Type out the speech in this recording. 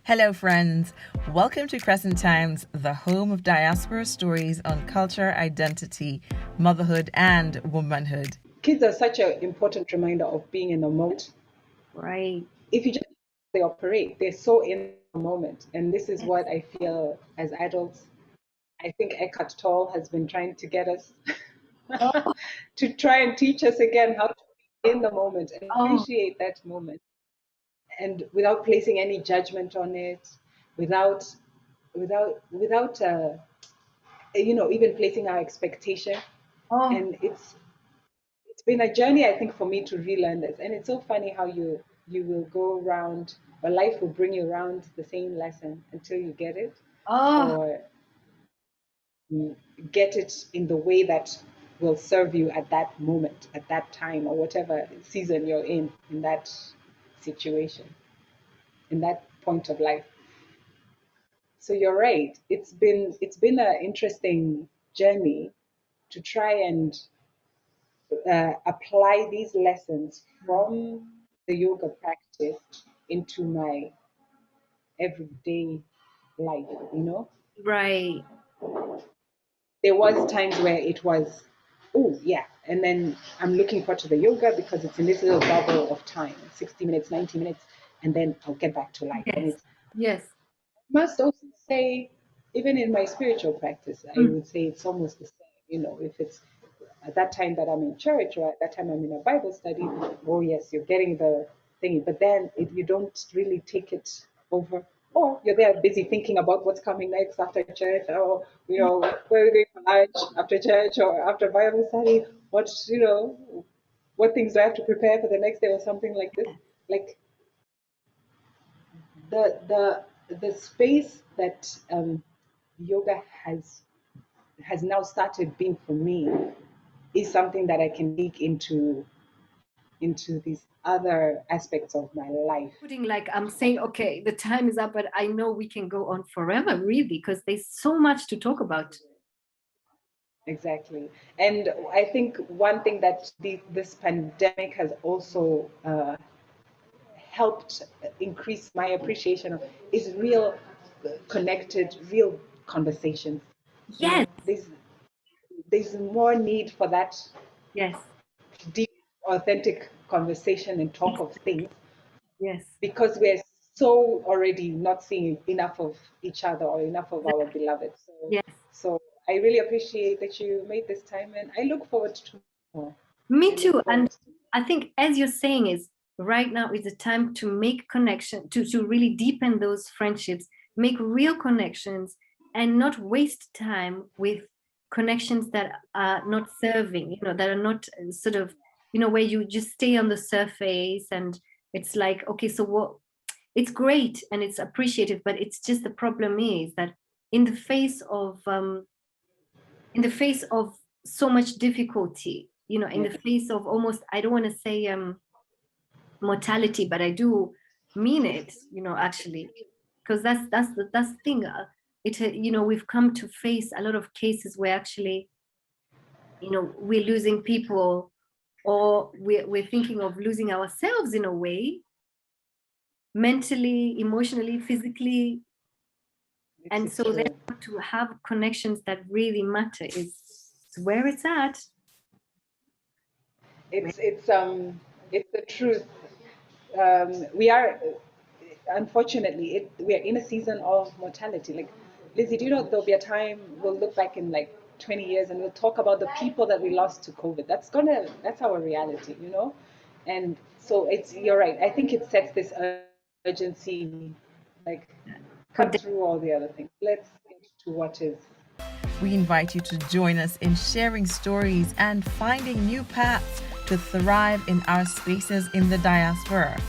Hello, friends. Welcome to Crescent Times, the home of diaspora stories on culture, identity, motherhood, and womanhood. Kids are such an important reminder of being in the moment. Right. If you just they operate, they're so in the moment. And this is what I feel as adults. I think Eckhart Tolle has been trying to get us Oh, to try and teach us again how to be in the moment and oh, appreciate that moment. And without placing any judgment on it, without without even placing our expectation. oh, And it's been a journey, I think, for me to relearn this. And it's so funny how you will go around, or life will bring you around the same lesson until you get it, oh, or you get it in the way that will serve you at that moment, at that time, or whatever season you're in that situation, in that point of life. So you're right. It's been an interesting journey to try and apply these lessons from the yoga practice into my everyday life, you know. right. There was times where it was, oh yeah, and then I'm looking forward to the yoga because it's in this little bubble of time, 60 minutes, 90 minutes, and then I'll get back to life. And Yes, it's yes. must also say, even in my spiritual practice, I Mm. would say it's almost the same. If it's at that time that I'm in church or at that time I'm in a Bible study, oh yes, you're getting the thing, but then you don't really take it over. Or you're there busy thinking about what's coming next after church, or where are we going for lunch after church or after Bible study? What things do I have to prepare for the next day or something like this? Like the space that yoga has now started being for me is something that I can dig into these other aspects of my life. Putting like I'm saying, okay, the time is up, but I know we can go on forever, really, because there's so much to talk about. Exactly. And I think one thing that this pandemic has also helped increase my appreciation of is real connected, real conversations. Yes, There's more need for that yes, deep, authentic conversation and talk of things yes. because we're so already not seeing enough of each other or enough of our beloved. So, Yes. so I really appreciate that you made this time, and I look forward to more. Me I look too. forward And to. I think, as you're saying, is right now is the time to make connection, to really deepen those friendships, make real connections, and not waste time with connections that are not serving, that are not sort of, where you just stay on the surface and it's like, okay, so what? It's great and it's appreciative, but it's just the problem is that in the face of so much difficulty, in Yeah, the face of almost, I don't want to say mortality, but I do mean it, actually, because that's the thing. We've come to face a lot of cases where actually, we're losing people, or we're thinking of losing ourselves in a way, mentally, emotionally, physically. this And is so true. therefore to have connections that really matter is where it's at. It's the truth. We are unfortunately we are in a season of mortality. Like, Lizzie, do you know there'll be a time we'll look back in like 20 years and we'll talk about the people that we lost to COVID. That's our reality. And so you're right. I think it sets this urgency, like, For cut through all the other things. Let's get to what is. We invite you to join us in sharing stories and finding new paths to thrive in our spaces in the diaspora.